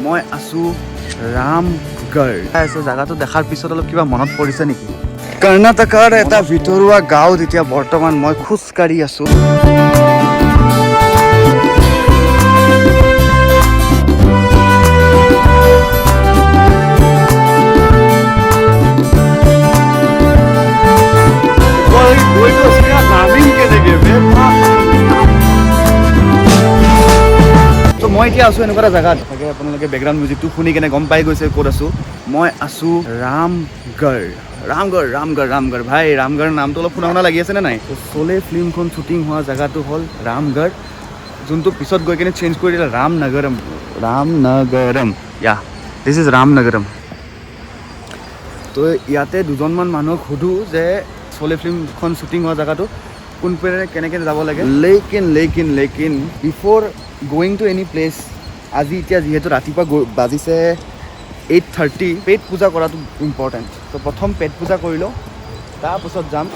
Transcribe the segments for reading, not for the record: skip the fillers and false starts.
মই আছোঁ ৰামগড়। জেগাটো দেখাৰ পিছত অলপ কিবা মনত পৰিছে নেকি? কৰ্ণাটকৰ এটা ভিতৰুৱা গাঁৱত এতিয়া বৰ্তমান মই খোজকাঢ়ি আছোঁ। মই এতিয়া আছোঁ এনেকুৱা এটা জেগাত থাকে, আপোনালোকে বেকগ্ৰাউণ্ড মিউজিকটো শুনি কেনে গম পাই গৈছে ক'ত আছোঁ। মই আছোঁ ৰামগড়। ৰামগড় ভাই, ৰামগড় নামটো অলপ শুনা শুনা লাগি আছে নে নাই? চলে ফিল্মখন শ্বুটিং হোৱা জেগাটো হ'ল ৰামগড়, যোনটো পিছত গৈ কিনে চেঞ্জ কৰি দিলে ৰামনগৰম। This is ৰামনগৰম। তো ইয়াতে দুজনমান মানুহক সোধোঁ যে চলে ফিল্মখন শ্বুটিং হোৱা জেগাটো কোনপিনে কেনেকৈ যাব লাগে। লেকিন before going to any place, আজি এতিয়া যিহেতু ৰাতিপুৱা বাজিছে 8:30, পেট পূজা কৰাটো ইম্পৰ্টেণ্ট। তো প্ৰথম পেট পূজা কৰি লওঁ, তাৰপিছত যাম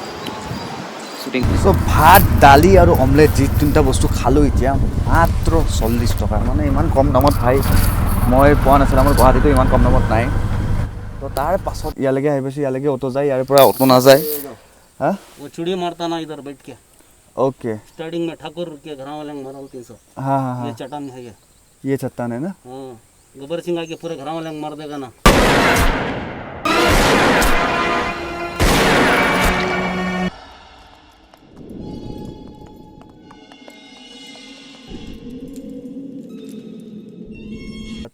শ্বুটিং। চ' ভাত, দালি আৰু অমলেট, যি তিনিটা বস্তু খালোঁ এতিয়া মাত্ৰ 40 টকা। মানে ইমান কম দামত ভাই মই পোৱা নাছিলোঁ, আমাৰ গুৱাহাটীতো ইমান কম দামত নাই। তো তাৰ পাছত ইয়ালৈকে আহি পাইছোঁ, ইয়ালৈকে অটো যায়, ইয়াৰ পৰা অটো নাযায়। हाँ वो चिड़ी मारता ना इधर बैठ के। ओके। स्टार्टिंग में ठाकुर के घर वाले मारा 300। हाँ ये चट्टान है ये चट्टान है ना। हाँ, गब्बर सिंह आके पूरे घर वाले मार देगा ना।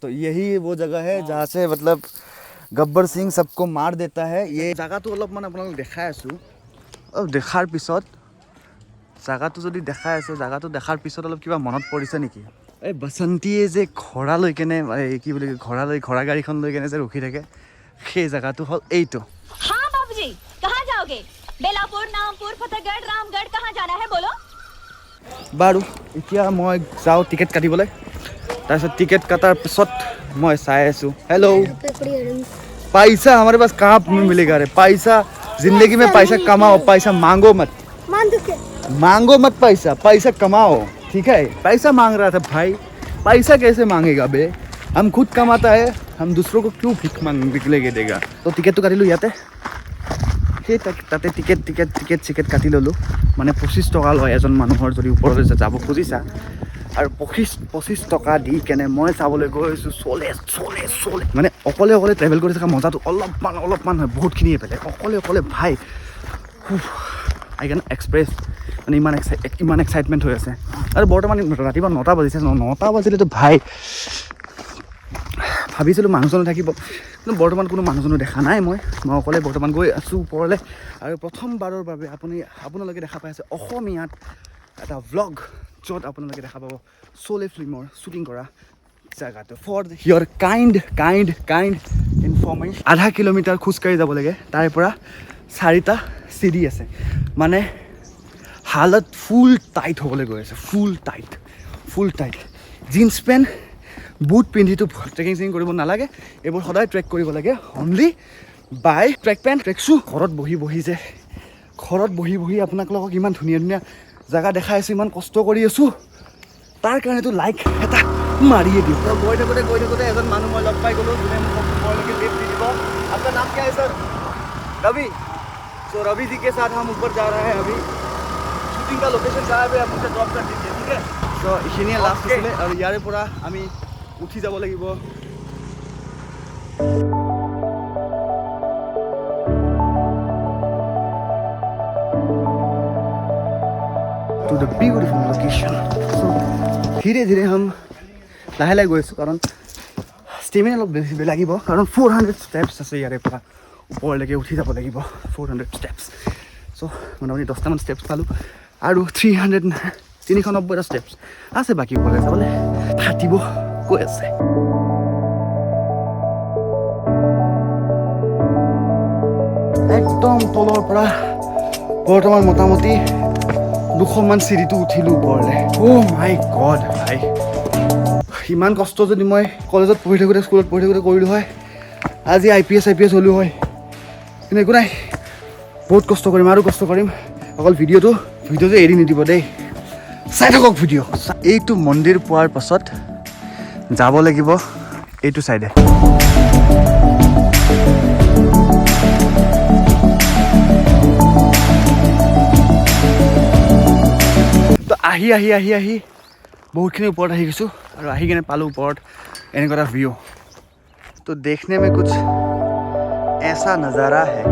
तो यही वो जगह है जहाँ से मतलब गब्बर सिंह सबको मार देता है। ये जगह तो अलपमान আপোনালোকক দেখাই আছোঁ। দেখাৰ পিছত জেগাটো যদি দেখাই আছোঁ, জেগাটো দেখাৰ পিছত অলপ কিবা মনত পৰিছে নেকি? এই বসন্তীয়ে যে ঘোঁৰা লৈ কেনে কি বুলি ঘোঁৰা গাড়ীখন লৈ কেনে যে ৰখি থাকে, সেই জেগাটো হ'ল এইটো। हाँ बाबूजी, कहाँ जाओगे? बेलापुर, नामपुर, फतेहगढ़, रामगढ़, कहाँ जाना है बोलो? বাৰু এতিয়া মই যাওঁ টিকেট কাটিবলৈ। তাৰপিছত টিকেट कटार पिছত मैं चाय आसू। हेलो, पैसा हमारे पास कहाँ मिलेगा रे? पैसा जिंदगी में पैसा कमाओ, पैसा मांगो मत। मांगो मत पैसा कमाओ, ठीक है? पैसा मांग रहा था भाई, पैसा कैसे मांगेगा बे? हम खुद कमाता है, हम दूसरों को क्यों भीख लेके देगा? तो टिकेट तो काटिलो याते, সেই তাতে টিকেট কাটি ল'লোঁ। মানে 25 টকা লয় এজন মানুহৰ যদি ওপৰলৈ যাব খুজিছা, আৰু 25 টকা দি কেনে মই চাবলৈ গৈছোঁ চলে। মানে অকলে ট্ৰেভেল কৰি থকা মজাটো অলপমান হয়, বহুতখিনিয়ে বেলেগ। অকলে ভাই আই কেন এক্সপ্ৰেছ, মানে ইমান এক্সাইটমেণ্ট হৈ আছে। আৰু বৰ্তমান ৰাতিপুৱা 9টা বাজিছে। 9টা বাজিলেতো ভাই ভাবিছিলোঁ মানুহজনো থাকিব, কিন্তু বৰ্তমান কোনো মানুহজনো দেখা নাই। মই অকলে বৰ্তমান গৈ আছোঁ ওপৰলৈ। আৰু প্ৰথমবাৰৰ বাবে আপোনালোকে দেখা পাই আছে অসমীয়াত এটা ভ্লগ, য'ত আপোনালোকে দেখা পাব চলে ফিল্মৰ শ্বুটিং কৰা জেগাটো। For your kind information, 0.5 kilometre খোজকাঢ়ি যাব লাগে। তাৰে পৰা 4টা চিৰি আছে। মানে হালত ফুল টাইট হ'বলৈ গৈ আছে, ফুল টাইট। জিন্স পেণ্ট, বুট পিন্ধিটো ট্ৰেকিং কৰিব নালাগে, এইবোৰ সদায় ট্ৰেক কৰিব লাগে অনলি বাই ট্ৰেক পেণ্ট, ট্ৰেক শ্বু। ঘৰত বহি আপোনালোকক ইমান ধুনীয়া জেগা দেখাই আছোঁ, ইমান কষ্ট কৰি আছোঁ, তাৰ কাৰণেতো লাইক এটা মাৰিয়ে দিওঁ। তো গৈ থাকোঁতে এজন মানুহ মই লগ পাই গ'লোঁ, যোনে মোক ওপৰলৈকে লিফ্ট দি দিব। আপোনাৰ নাম क्या है सर? रवि। तो रवि जी के साथ हम ऊपर जा रहे हैं अभी। शूटिंग का लोकेशन जहाँ पे आप मुझे ड्रॉप कर दीजिए, ठीक है? तो এইখিনিয়ে লাষ্ট আছিলে, আৰু ইয়াৰে পৰা আমি উঠি যাব লাগিব to the beautiful location. So ধীৰে हम লাহে গৈ আছোঁ, কাৰণ ষ্টেমিনা অলপ বেছি লাগিব, কাৰণ 400 ষ্টেপছ আছে ইয়াৰে পৰা ওপৰলৈকে উঠি যাব লাগিব। 400 ষ্টেপছ। চ' মোটামুটি 10টামান ষ্টেপছ পালোঁ, আৰু 390টা ষ্টেপছ আছে বাকী ওপৰলৈ যাবলৈ। ফাটিব গৈ আছে। একদম তলৰ পৰা বৰ্তমান মোটামুটি 200মান চিৰিটো উঠিলোঁ ওপৰলৈ। অ' মাই গড ভাই, ইমান কষ্ট যদি মই কলেজত পঢ়ি থাকোঁতে, স্কুলত পঢ়ি থাকোঁতে কৰিলোঁ হয়, আজি IPS হ'লোঁ হয়। কিন্তু একো নাই, বহুত কষ্ট কৰিম, আৰু কষ্ট কৰিম। অকল ভিডিঅ'টো এৰি নিদিব দেই, চাই থাকক ভিডিঅ'। এইটো মন্দিৰ পোৱাৰ পাছত যাব লাগিব এইটো চাইডে তো আহি বহুতখিনি ওপৰত আহি গৈছোঁ আৰু আহি কিনে পালোঁ ওপৰত এনেকুৱা এটা ভিউ तो देखने में कुछ ऐसा नज़ारा है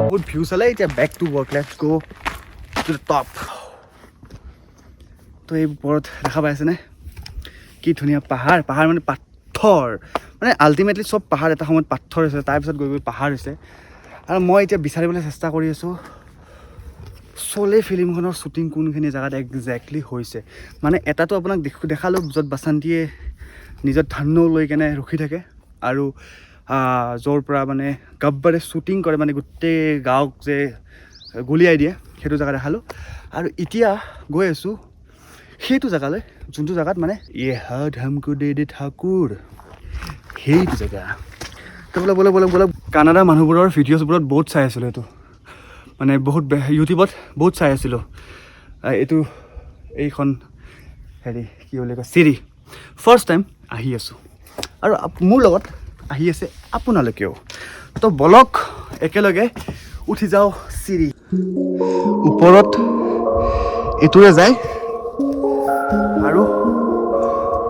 बहुत व्यू चले back to work let's go to the top तो ये ऊपर देखा पाइছে নে কি ধুনীয়া পাহাৰ পাহাৰ মানে পাথৰ মানে আল্টিমেটলি সব পাহাৰ এটা সময়ত পাথৰ হৈছে তাৰ পিছত গৈ গৈ পাহাৰ হৈছে আৰু মই এতিয়া বিচাৰিবলৈ চেষ্টা কৰি আছোঁ চলে ফিল্মখনৰ শ্বুটিং কোনখিনি জেগাত একজেক্টলি হৈছে মানে এটাতো আপোনাক দেখালোঁ য'ত বাসন্তীয়ে নিজৰ ধান্য লৈ কেনে ৰখি থাকে আৰু য'ৰ পৰা মানে গব্বৰে শ্বুটিং কৰে মানে গোটেই গাঁৱক যে গুলিয়াই দিয়ে সেইটো জেগা দেখালোঁ আৰু এতিয়া গৈ আছোঁ সেইটো জেগালৈ যোনটো জেগাত মানে ये हाथ हमको दे दे ठाकुर সেইটো জেগা তো বোলে কানাডা মানুহবোৰৰ ভিডিঅ'ছবোৰত বহুত চাই আছিলোঁ এইটো মানে বহুত ইউটিউবত বহুত চাই আছিলোঁ এইটো এইখন হেৰি কি বুলি কয় চিৰি ফাৰ্ষ্ট টাইম আহি আছোঁ আৰু মোৰ লগত আহি আছে আপোনালোকেও তো বলক একেলগে উঠি যাওঁ চিৰি ওপৰত এইটোৰে যায় আৰু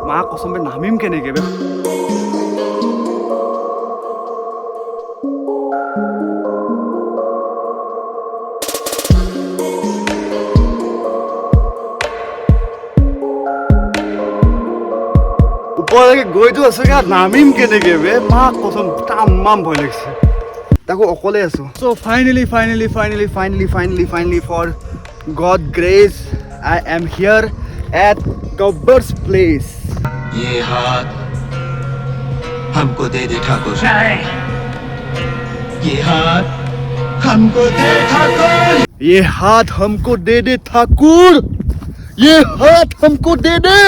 মা কসমে নামিম কেনেকৈ ওপৰলৈকে গৈতো আছোঁ ইয়াত নামিম কেনেকৈ বে মা কচম তামাম ভয় লাগিছে তাকো অকলে আছোঁ so' finally for God grace I am here at Gabbar's place ये हाथ हमको दे दे ठाकुर ये हाथ हमको दे ठाकुर ये हाथ हमको दे दे ठाकुर ये हाथ हमको दे दे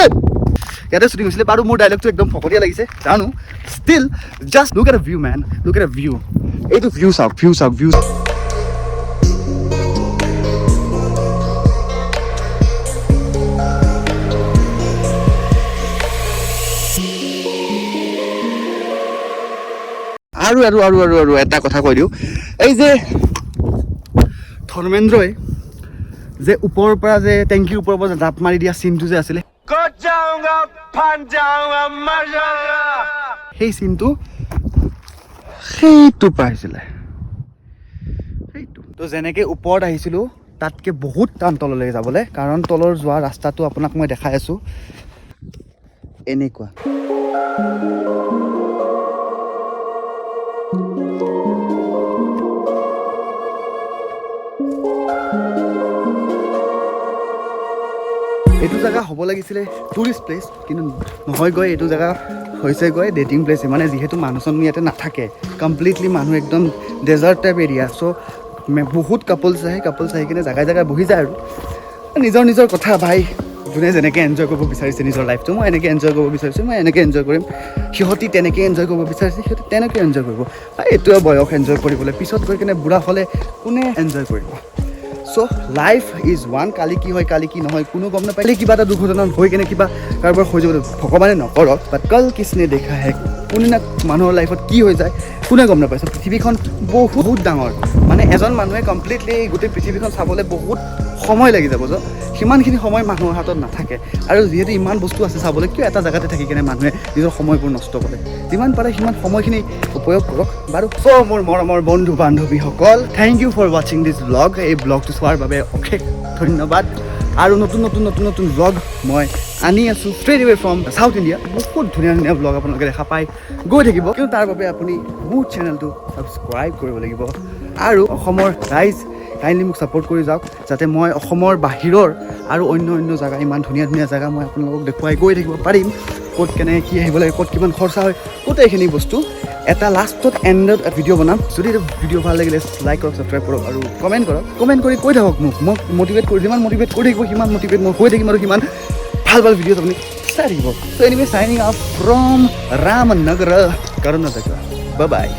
ইয়াতে শ্বুটিং হৈছিলে বাৰু মোৰ ডাইলগটো একদম ফকতীয়া লাগিছে জানো still just look at a view man look at a view এইটো ভিউ চাওক আৰু এটা কথা কৈ দিওঁ এই যে ধৰ্মেন্দ্ৰই যে ওপৰৰ পৰা যে টেংকিৰ ওপৰৰ পৰা জাপ মাৰি দিয়া চিনটো যে আছিলে সেই চিনটো সেইটো পাইছিলে সেইটো তো যেনেকৈ ওপৰত আহিছিলোঁ তাতকৈ বহুত টান তললৈ যাবলৈ কাৰণ তলৰ যোৱা ৰাস্তাটো আপোনাক মই দেখাই আছোঁ এনেকুৱা এইটো জেগা হ'ব লাগিছিলে টুৰিষ্ট প্লেচ কিন্তু নহয়গৈ এইটো জেগা হৈছেগৈ ডেটিং প্লেচ মানে যিহেতু মানুহ চানুহ ইয়াতে নাথাকে কমপ্লিটলি মানুহ একদম ডেজাৰ্ট টাইপ এৰিয়া চ' বহুত কাপলছ আহি কিনে জেগাই বহি যায় আৰু নিজৰ কথা ভাই যোনে যেনেকৈ এনজয় কৰিব বিচাৰিছে নিজৰ লাইফটো মই এনেকৈ এনজয় কৰিব বিচাৰিছোঁ মই এনেকৈ এনজয় কৰিম সিহঁতি তেনেকৈ এনজয় কৰিব বিচাৰিছে সিহঁতি তেনেকৈ এনজয় কৰিব এইটোৱে বয়স এনজয় কৰিবলৈ পিছত গৈ কিনে বুঢ়া হ'লে কোনে এনজয় কৰিব চ' লাইফ ইজ ওৱান কালি কি হয় কালি কি নহয় কোনো গম নাপায় কিবা এটা দুৰ্ঘটনা হৈ কেনে কিবা কাৰোবাৰ হৈ যাব ভগৱানে নকৰক বাট কাল কিচনে দেখা হে কোনোদিনা মানুহৰ লাইফত কি হৈ যায় কোনে গম নাপায় চ' পৃথিৱীখন বহুত ডাঙৰ মানে এজন মানুহে কমপ্লিটলি গোটেই পৃথিৱীখন চাবলৈ বহুত সময় লাগি যাব সিমানখিনি সময় মানুহৰ হাতত নাথাকে আৰু যিহেতু ইমান বস্তু আছে চাবলৈ কিয় এটা জেগাতে থাকি কেনে মানুহে নিজৰ সময়বোৰ নষ্ট কৰে যিমান পাৰে সিমান সময়খিনি উপয়োগ কৰক বাৰু চ' মোৰ মৰমৰ বন্ধু বান্ধৱীসকল থেংক ইউ ফৰ ৱাচিং দিছ ব্লগ এই ব্লগটো চোৱাৰ বাবে অশেষ ধন্যবাদ আৰু নতুন ব্লগ মই আনি আছোঁ straight away from South India বহুত ধুনীয়া ব্লগ আপোনালোকে দেখা পাই গৈ থাকিব কিন্তু তাৰ বাবে আপুনি মোৰ চেনেলটো ছাবস্ক্ৰাইব কৰিব লাগিব আৰু অসমৰ ৰাইজ কাইণ্ডলি মোক ছাপোৰ্ট কৰি যাওক যাতে মই অসমৰ বাহিৰৰ আৰু অন্য জেগা ইমান ধুনীয়া জেগা মই আপোনালোকক দেখুৱাই গৈ থাকিব পাৰিম ক'ত কেনেকৈ কি আহিব লাগে ক'ত কিমান খৰচা হয় গোটেইখিনি বস্তু এটা লাষ্টত এণ্ডত ভিডিঅ' বনাম যদি ভিডিঅ' ভাল লাগিলে লাইক কৰক ছাবস্ক্ৰাইব কৰক আৰু কমেণ্ট কৰি কৈ থাকক মোক মটিভেট কৰি যিমান মটিভেট কৰি থাকিব সিমান মটিভেট মই হৈ থাকিম আৰু সিমান ভাল ভিডিঅ'জ আপুনি চাই থাকিব so' anyway signing off from Ramnagar Karnataka by